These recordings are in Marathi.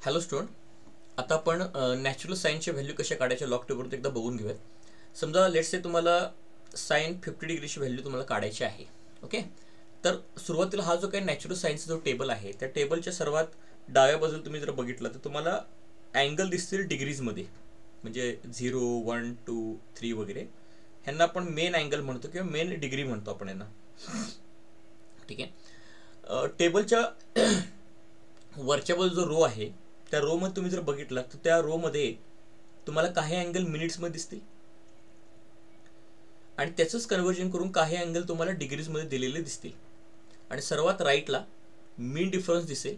हॅलो स्टुडंट, आता आपण नॅचरल साईनचे व्हॅल्यू कशा काढायच्या लॉग टेबलवर एकदा बघून घेऊयात. समजा लेट्स से तुम्हाला साईन 50 डिग्रीची व्हॅल्यू तुम्हाला काढायची आहे. ओके, तर सुरुवातीला हा जो काही नॅचरल साईनचा जो टेबल आहे त्या टेबलच्या सर्वात डाव्या बाजूला तुम्ही जर बघितलं तर तुम्हाला अँगल दिसतील डिग्रीजमध्ये, म्हणजे 0, 1, 2, 3 वगैरे. ह्यांना आपण मेन अँगल म्हणतो किंवा मेन डिग्री म्हणतो आपण यांना. ठीक आहे, टेबलच्या वरच्या बाजू जो रो आहे त्या रो मध्ये तुम्ही जर बघितला तर त्या रो मध्ये तुम्हाला काही अँगल मिनिट्समध्ये दिसतील आणि त्याचंच कन्व्हर्जन करून काही अँगल तुम्हाला डिग्रीजमध्ये दिलेले दिसतील. आणि सर्वात राईटला मीन डिफरन्स दिसेल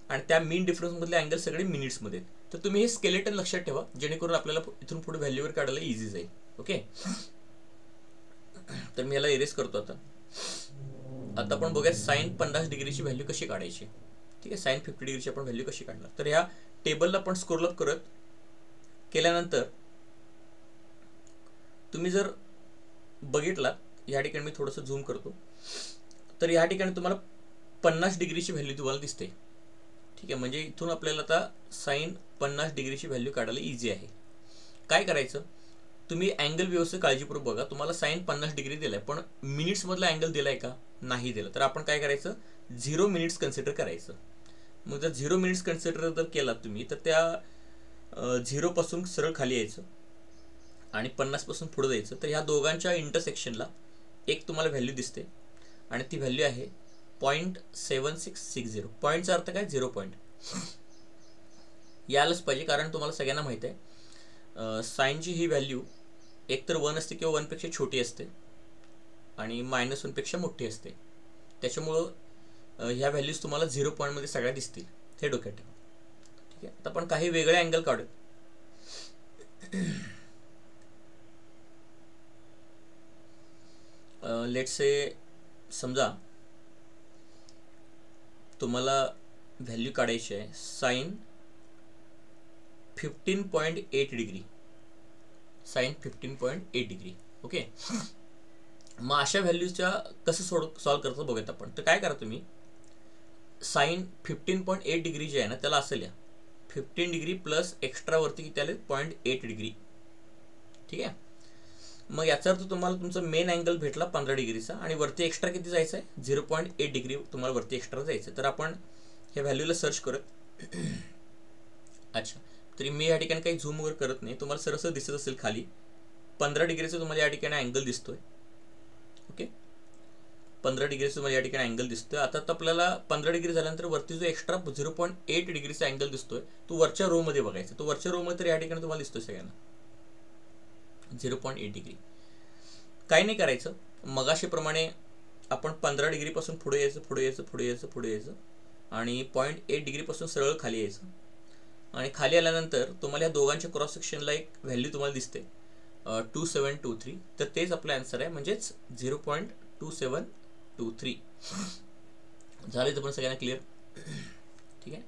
आणि त्या मीन डिफरन्समधले अँगल सगळे मिनिट्समध्ये. तर तुम्ही हे स्केलेटन लक्षात ठेवा, जेणेकरून आपल्याला इथून पुढे व्हॅल्यूवर काढायला इझी जाईल. ओके, तर मी याला इरेज करतो. आता आपण बघूया साईन 50 डिग्रीची व्हॅल्यू कशी काढायची. ठीक आहे, साईन 50 डिग्रीची आपण व्हॅल्यू कशी काढणार. तर ह्या टेबलला आपण स्क्रोल अप करत केल्यानंतर तुम्ही जर बघितलात, या ठिकाणी मी थोडंसं झूम करतो, तर या ठिकाणी तुम्हाला 50 डिग्रीची व्हॅल्यू तुम्हाला दिसते. ठीक आहे, म्हणजे इथून आपल्याला आता साईन 50 डिग्रीची व्हॅल्यू काढायला इझी आहे. काय करायचं, तुम्ही अँगल व्यवस्थित काळजीपूर्वक बघा. तुम्हाला साईन 50 डिग्री दिलाय पण मिनिट्समधला अँगल दिलाय का, नाही दिला. तर आपण काय करायचं, 0 मिनिट्स कन्सिडर करायचं. मग जर 0 मिनिट्स कन्सिडर जर केला तुम्ही तर त्या 0 पासून सरळ खाली यायचं आणि 50 पासून पुढे जायचं. तर ह्या दोघांच्या इंटरसेक्शनला एक तुम्हाला व्हॅल्यू दिसते आणि ती व्हॅल्यू आहे 0.7660. पॉईंटचा अर्थ काय, 0 पॉईंट यायलाच पाहिजे, कारण तुम्हाला सगळ्यांना माहित आहे साईनची ही व्हॅल्यू एकतर 1 असते किंवा 1 पेक्षा छोटी असते आणि -1 पेक्षा मोठी असते. त्याच्यामुळं ह्या व्हॅल्यूज तुम्हाला 0 पॉईंटमध्ये सगळ्या दिसतील, हे डोक्यात ठेवा. ठीक आहे, आता आपण काही वेगळे अँगल काढू. लेट्स से समजा तुम्हाला व्हॅल्यू काढायची आहे sine 15.8 degree, sine 15.8 degree. Okay, मग अशा व्हॅल्यूच्या कसं सॉल्व करतो बघूयात आपण. तर काय करा, तुम्ही साईन 15.8 डिग्री जे आहे ना त्याला असं लिहा, 15 डिग्री प्लस एक्स्ट्रा वरती किती आले 0.8 डिग्री. ठीक आहे, मग याचा अर्थ तुम्हाला तुमचा मेन अँगल भेटला 15 डिग्रीचा आणि वरती एक्स्ट्रा किती जायचं आहे, 0.8 डिग्री तुम्हाला वरती एक्स्ट्रा जायचं. तर आपण ह्या व्हॅल्यूला सर्च करत. अच्छा, तरी मी या ठिकाणी काही झूम वगैरे करत नाही, तुम्हाला सरसर दिसत असेल खाली 15 डिग्रीचा तुम्हाला या ठिकाणी अँगल दिसतोय. ओके, 15 डिग्रीचा तुम्हाला या ठिकाणी अँगल दिसतोय. आता आपल्याला 15 डिग्री झाल्यानंतर वरती जो एक्स्ट्रा 0.8 डिग्रीचा अँगल दिसतोय तो वरच्या रो मध्ये बघायचा. तो वरच्या रो मध्ये तर या ठिकाणी तुम्हाला दिसतोय सगळ्यांना 0.8 डिग्री. काही नाही करायचं, मगाशीप्रमाणे आपण 15 डिग्री पासून पुढे यायचं, पुढे यायचं, पुढे यायचं, पुढे यायचं आणि 0.8 डिग्री पासून सरळ खाली यायचं. आणि खाली आल्यानंतर तुम्हाला या दोघांच्या क्रॉस सेक्शनला एक व्हॅल्यू तुम्हाला दिसते 2723. तर तेच आपलं आन्सर आहे, म्हणजेच 0.2723. झाले तर पण सगळ्यांना क्लिअर. ठीक आहे,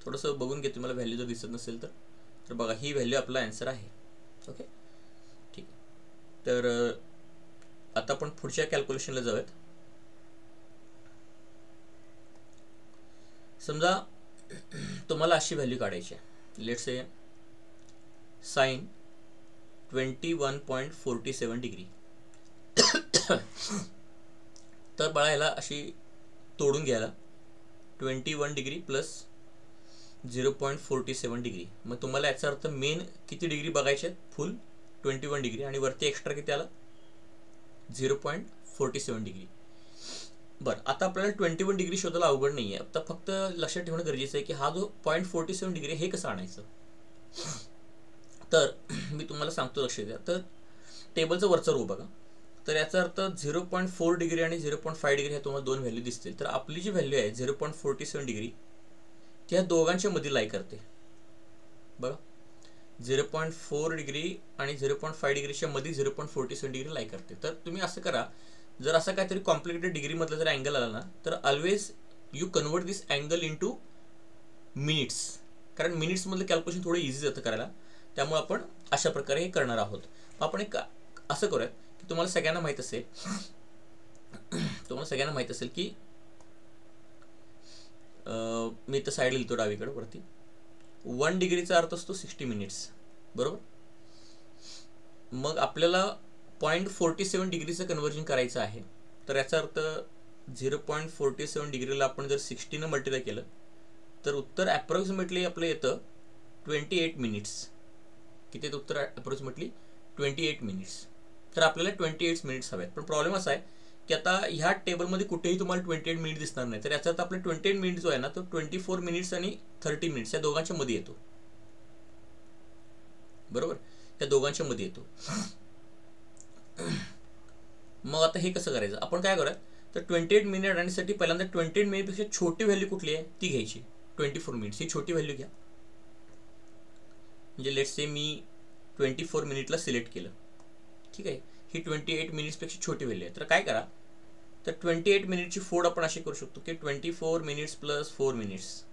थोडंसं बघून घे, तुम्हाला व्हॅल्यू जर दिसत नसेल तर बघा ही व्हॅल्यू आपला आन्सर आहे. ओके, ठीक आहे, तर आता आपण पुढच्या कॅल्क्युलेशनला जाऊयात. समजा तुम्हाला अशी व्हॅल्यू काढायची आहे, लेट्स से साईन 21.47 डिग्री. तर बाळा याला अशी तोडून घ्यायला 21 डिग्री प्लस 0.47 डिग्री. मग तुम्हाला याचा अर्थ मेन किती डिग्री बघायचे आहेत, फुल 21 डिग्री आणि वरती एक्स्ट्रा किती आला 0.47 डिग्री. बरं, आता आपल्याला 21 डिग्री शोधायला अवघड नाही आहे. आता फक्त लक्षात ठेवणं गरजेचं आहे की हा जो 0.47 डिग्री हे कसं आणायचं. तर मी तुम्हाला सांगतो, लक्ष द्या. तर टेबलचा वरचा रो बघा, तर याचा अर्थ 0.4 डिग्री आणि 0.5 डिग्री ह्या तुम्हाला दोन व्हॅल्यू दिसतील. तर आपली जी व्हॅल्यू आहे 0.47 डिग्री त्या दोघांच्या मध्ये लाई करते बघा. 0.4 डिग्री आणि 0.5 डिग्रीच्या मध्ये 0.47 डिग्री लाई करते. तर तुम्ही असं करा, जर असा काहीतरी कॉम्प्लिकेटेड डिग्री मधला जर अँगल आला ना तर always you convert this angle into minutes, कारण मिनिट्स मधलं कॅल्क्युलेशन थोडं इझी जातं करायला. त्यामुळे आपण अशा प्रकारे हे करणार आहोत. आपण एक असं करूयात की तुम्हाला सगळ्यांना माहित असेल की मी तर साईड लिहितो डावीकडे वरती. 1 डिग्रीचा अर्थ असतो 60 मिनिट्स, बरोबर. मग आपल्याला 0.47 डिग्रीचं कन्व्हर्जन करायचं आहे, तर याचा अर्थ 0.47 डिग्रीला आपण जर 60 मल्टिप्लाय केलं तर उत्तर ॲप्रॉक्सिमेटली आपलं येतं 28 मिनिट्स. किती येतं उत्तर ॲप्रॉक्सिमेटली 28 मिनिट्स. तर आपल्याला 28 मिनिट्स हवे आहेत. पण प्रॉब्लेम असा आहे की आता ह्या टेबलमध्ये कुठेही तुम्हाला 28 मिनिट दिसणार नाही, तर याचा अर्थ आपला 28 मिनिट जो आहे ना तो 24 मिनिट्स आणि 30 मिनिट्स या दोघांच्या मध्ये येतो, बरोबर. या दोघांच्या मध्ये येतो. मग आता हे कसं करायचं, आपण काय करूया, तर 28 मिनिट आणण्यासाठी पहिल्यांदा 28 मिनिटपेक्षा छोटी व्हॅल्यू कुठली आहे ती घ्यायची. 24 मिनिट्स ही छोटी व्हॅल्यू घ्या. म्हणजे लेट्स से मी 24 मिनिटला सिलेक्ट केलं, ठीक आहे. ही 28 मिनिट्सपेक्षा छोटी व्हॅल्यू आहे. तर काय करा, तर 28 मिनिटची फोड आपण अशी करू शकतो की 24 मिनिट्स प्लस 4 मिनिट्स.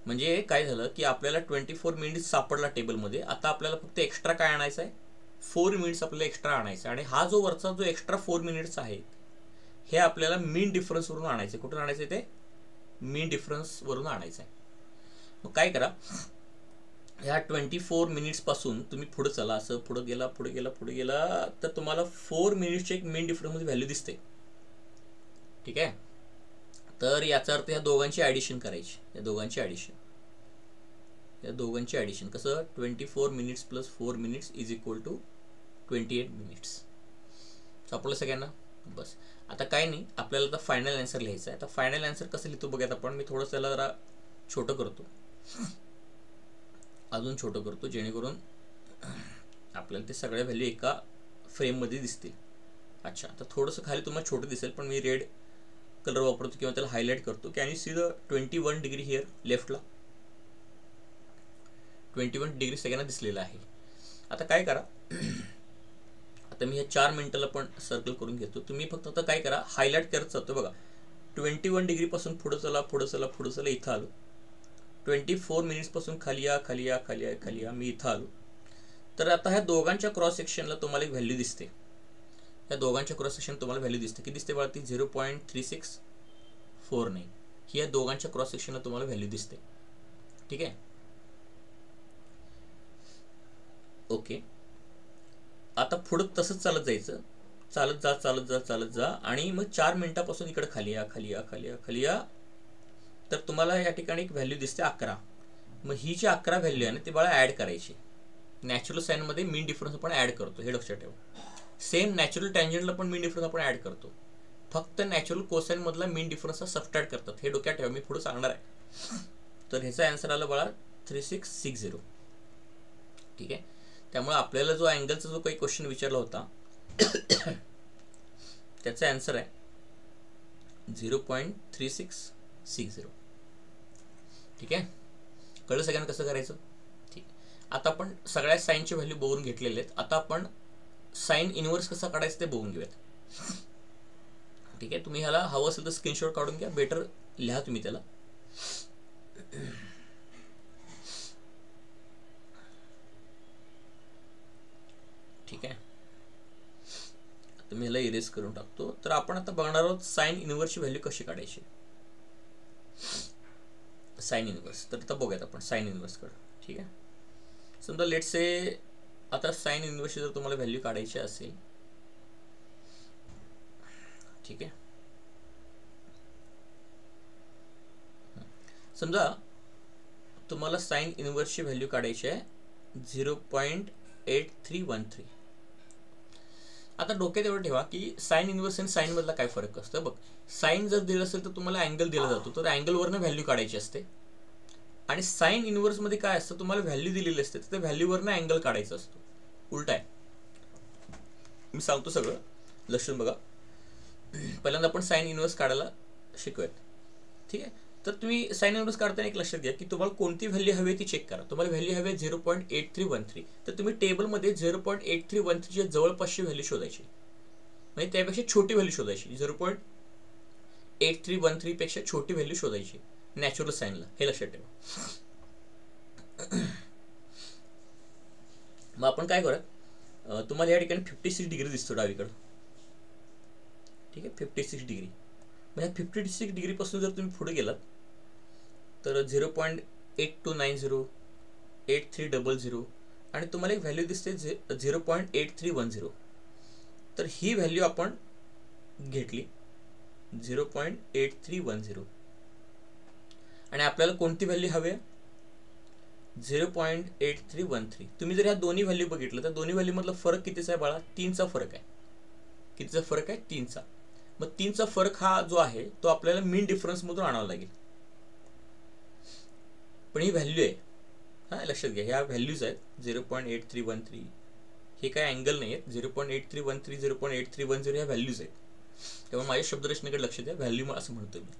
म्हणजे काय झालं की आपल्याला 24 मिनिट्स सापडला टेबलमध्ये. आता आपल्याला फक्त एक्स्ट्रा काय आणायचं आहे, 4 मिनिट्स आपल्याला एक्स्ट्रा आणायचं आहे. आणि हा जो वरचा जो एक्स्ट्रा 4 मिनिट्स आहे हे आपल्याला मीन डिफरन्सवरून आणायचं आहे. कुठून आणायचं आहे ते, मीन डिफरन्सवरून आणायचं आहे. मग काय करा, ह्या 24 मिनिट्सपासून तुम्ही पुढे चला, असं पुढे गेला पुढे गेला पुढे गेला तर तुम्हाला 4 मिनिट्सची एक मीन डिफरन्समध्ये व्हॅल्यू दिसते, ठीक आहे. तर याचा अर्थ ह्या दोघांची ॲडिशन करायची. या दोघांची ॲडिशन कसं, 24 minutes plus 4 minutes is equal to 28 minutes. सापडलं सगळ्यांना. बस आता काय नाही, आपल्याला आता फायनल आन्सर लिहायचा आहे. आता फायनल आन्सर कसं लिहितो बघूयात आपण. मी थोडंसं त्याला जरा छोटं करतो, अजून छोटं करतो, जेणेकरून आपल्याला ते सगळ्या व्हॅल्यू एका फ्रेममध्ये दिसतील. अच्छा, आता थोडंसं खाली तुम्हाला छोटं दिसेल, पण मी रेड कलर वापरतो किंवा त्याला हायलाइट करतो. Can you see the 21 degree here लेफ्टला, 21 डिग्री सगळ्यांना दिसलेलं आहे. आता काय करा, आता मी ह्या 4 मिनिटाला पण सर्कल करून घेतो. तुम्ही फक्त आता काय करा, हायलाइट करत जातो बघा. 21 डिग्रीपासून पुढं चला पुढं चला पुढं चला, इथं आलो. 24 मिनिट्सपासून खाली या खाली या खाली या खाली या, मी इथं आलो. तर आता ह्या दोघांच्या क्रॉस सेक्शनला तुम्हाला एक व्हॅल्यू दिसते. या दोघांच्या क्रॉस सेक्शन तुम्हाला व्हॅल्यू दिसते. किती दिसते बघा ती, 0.3649 ही या दोघांच्या क्रॉस सेक्शनला तुम्हाला व्हॅल्यू दिसते, ठीक आहे. ओके, आता पुढं तसंच चालत जायचं, चालत जा चालत जा चालत जा, आणि मग 4 मिनिटापासून इकडे खाली या खाली या खाली या खाली या. तर तुम्हाला या ठिकाणी एक व्हॅल्यू दिसते 11. मग ही जी 11 व्हॅल्यू आहे ना ती मला ॲड करायची. नॅचरल साईनमध्ये मीन डिफरन्स आपण ॲड करतो, हे लक्षात ठेवा. सेम नॅचरल टँजंटला पण मीन डिफरन्स आपण ॲड करतो, फक्त नॅचरल कोसाईनमधला मीन डिफरन्सचा सबट्रॅक्ट करतात. हे डोक्यात ठेवा, मी पुढे सांगणार आहे. तर ह्याचा आन्सर आला बघा 3660, ठीक आहे. त्यामुळे आपल्याला जो अँगलचा जो काही क्वेश्चन विचारला होता त्याचा आन्सर आहे 0.3660, ठीक आहे. कळलं सगळ्यांना कसं करायचं, ठीक. आता आपण सगळ्या साईनची व्हॅल्यू बघून घेतलेले आहेत. आता आपण साईन इनवर्स कसा काढायचं ते बघून घेऊयात, ठीक आहे. तुम्ही ह्याला हवं असेल तर स्क्रीनशॉट काढून घ्या, बेटर लिहा तुम्ही त्याला. ठीक आहे, तर मी ह्याला इरेज करून टाकतो. तर आपण आता बघणार आहोत साईन इनवर्सची व्हॅल्यू कशी काढायची, साईन इनवर्स. तर आता बघूयात आपण साईन इनवर्सकडे, ठीक आहे. समजा लेट्स से आता साईन इनवर्सची जर तुम्हाला व्हॅल्यू काढायची असेल, ठीक आहे. समजा तुम्हाला साईन इनवर्सची व्हॅल्यू काढायची आहे 0.8313. आता डोक्यात एवढं ठेवा की साईन इनवर्स आणि साईन मधला काय फरक असतं बघ. साईन जर दिलं असेल तर तुम्हाला अँगल दिला जातो, तर अँगलवरनं व्हॅल्यू काढायची असते. आणि साईन इनवर्स मध्ये काय असतं, तुम्हाला व्हॅल्यू दिलेली असते, तर त्या व्हॅल्यूवरनं अँगल काढायचा असतो. उलटा आहे, मी सांगतो सगळं लक्षात बघा. पहिल्यांदा आपण साईन इनवर्स काढायला शिकूयात, ठीक आहे. तर तुम्ही साईन इनवर्स काढताना एक लक्षात घ्या की तुम्हाला कोणती व्हॅल्यू हवी ती चेक करा. तुम्हाला व्हॅल्यू हवी 0.8313, तर तुम्ही टेबलमध्ये 0.8313 च्या जवळपासची व्हॅल्यू शोधायची, म्हणजे त्यापेक्षा छोटी व्हॅल्यू शोधायची. 0.8313 पेक्षा छोटी व्हॅल्यू शोधायची नॅचरल साईनला, हे लक्षात ठेवा. मग आपण काय करूया, तुम्हाला या ठिकाणी 56 डिग्री दिसतो डावीकडं, ठीक आहे. 56 डिग्री, म्हणजे 56 डिग्रीपासून जर तुम्ही पुढे गेलात तर 8290, 8300 आणि तुम्हाला एक व्हॅल्यू दिसते 0.8310. तर ही व्हॅल्यू आपण घेतली 0.8310 आणि आपल्याला कोणती व्हॅल्यू हवी आहे 0.8313. तुम्ही जर ह्या दोन्ही व्हॅल्यू बघितलं तर दोन्ही व्हॅल्यू मधला फरक कितीचा आहे बाळा? 3चा फरक आहे. कितीचा फरक आहे? 3चा. मग 3चा फरक हा जो आहे तो आपल्याला मीन डिफरन्स मधून आणावा लागेल. पण ही व्हॅल्यू आहे, हा लक्षात घ्या, ह्या व्हॅल्यूज आहेत 0.8313. हे काय अँगल नाही आहेत. 0.8313 0.8310 ह्या व्हॅल्यूज आहेत. तेव्हा माझ्या शब्दरचनेकडे लक्ष द्या, व्हॅल्यू असं म्हणतो मी.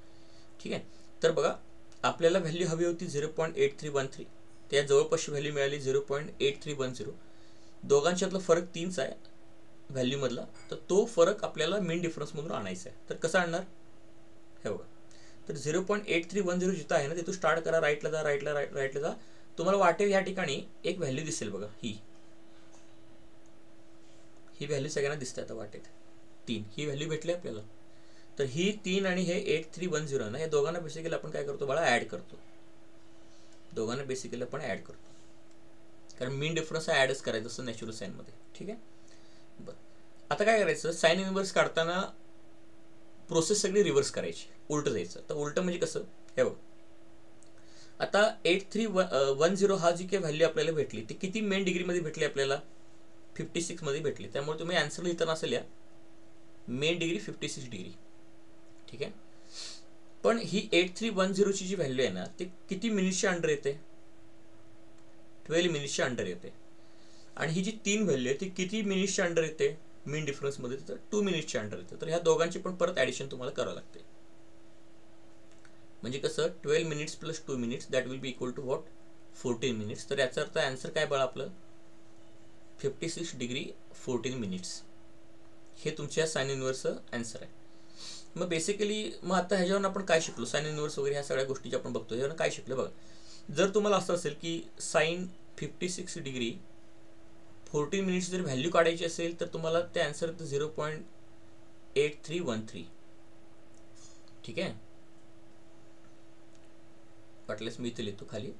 ठीक आहे. तर बघा आपल्याला व्हॅल्यू हवी होती 0.8313, त्या जवळपासची व्हॅल्यू मिळाली 0.8310. दोघांच्यातला फरक 3चा आहे व्हॅल्यू मधला. तर तो फरक आपल्याला मीन डिफरन्स मधून आणायचा आहे. तर कसं आणणार? हे बघा, तर 0.8310 जिथं आहे ना तिथून स्टार्ट करा, राईटला जा, राईटला जा. तुम्हाला वाटेल या ठिकाणी एक व्हॅल्यू दिसेल बघा, ही व्हॅल्यू सगळ्यांना दिसते आता वाटेत 3. ही व्हॅल्यू भेटली आपल्याला. तर ही 3 आणि हे 8310 ना, हे दोघांना बेसिकली आपण काय करतो बाळा? ऍड करतो. दोघांना बेसिकली आपण ऍड करतो, कारण मीन डिफरन्स हा ऍडच करायचा असं नॅचरल साइन मध्ये. ठीक आहे. बरं, आता काय करायचं? साइन इनव्हर्स काढताना प्रोसेस सगळी रिव्हर्स करायची, उलट जायचं. तर उलट म्हणजे कसं? हे बघ, आता 8310 हा जी काही व्हॅल्यू आपल्याला भेटली ती किती मेन डिग्री मध्ये भेटली आपल्याला? 56 मध्ये भेटली. त्यामुळे तुम्ही आन्सर लिहिताना असेल या मेन डिग्री 56 डिग्री. ठीक आहे. पण ही 8310 ची जी व्हॅल्यू आहे ना ती किती मिनिट्सच्या अंडर येते? 12 मिनिट्सच्या अंडर येते. आणि ही जी 3 व्हॅल्यू आहे ती किती मिनिट्सच्या अंडर येते मीन डिफरन्स मध्ये? तर 2 मिनिट्सच्या अंडर येते. तर ह्या दोघांची पण परत ऍडिशन तुम्हाला करावं लागते. म्हणजे कसं? 12 minutes plus 2 minutes that will be equal to what? 14 minutes. तर याचा अर्थ आन्सर काय बाळा आपलं? 56 डिग्री 14 मिनिट्स. हे तुमच्या साइन इनव्हर्सचं आन्सर आहे. मग बेसिकली मग आता ह्याच्यावर आपण काय शिकलो? साइन इनव्हर्स वगैरे ह्या सगळ्या गोष्टी आपण बघतो, ह्यावर काय शिकलो बघा. जर तुम्हाला असं असेल की साइन 56 डिग्री 14 मिनिट्स जर व्हॅल्यू काढायची असेल तर तुम्हाला ते आन्सर येतं 0.8313. ठीक आहे. वाटल्यास मी इथे लिहितो खाली,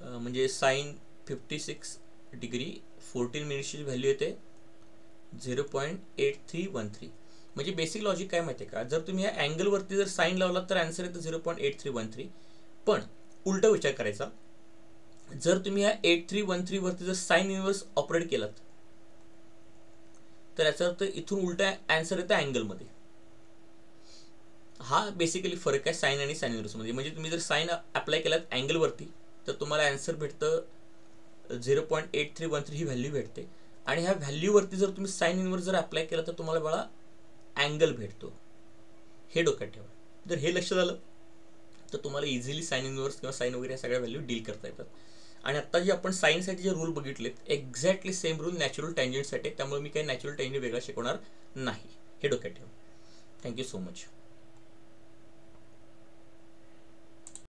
म्हणजे साइन 56 डिग्री 14 मिनिट्सची व्हॅल्यू येते 0.8313. म्हणजे बेसिक लॉजिक काय माहिती आहे का? जर तुम्ही या अँगल वरती जर साइन लावला तर आन्सर येतं 0.8313. पण उलटा विचार करायचा, जर तुम्ही या 8313 वरती जर साइन इनव्हर्स ऑपरेट केलात तर याचा अर्थ इथून उलटा आन्सर येतं अँगल मध्ये. हा बेसिकली फरक आहे साइन आणि साइन इनव्हर्स मध्ये. म्हणजे तुम्ही जर साइन अप्लाय केलात अँगल वरती तर तुम्हाला आन्सर भेटतं 0.8313 ही व्हॅल्यू भेटते. आणि ह्या व्हॅल्यू वरती जर तुम्ही साइन इनव्हर्स जर अप्लाय केला तर तुम्हाला बघा अँगल भेटतो. हे डोक्यात ठेवा. जर हे लक्षात आलं तर तुम्हाला इझिली साइन इनव्हर्स किंवा साइन वगैरे या सगळ्या व्हॅल्यू डील करता येतात. आणि आता जे आपण साइनसाठी जे रूल बघितलेत एक्झॅक्टली सेम रूल नॅचरल टँजंटसाठी, त्यामुळे मी काही नॅचरल टँजंट वेगळा शिकवणार नाही. हे डोक्यात ठेवा. Thank you so much.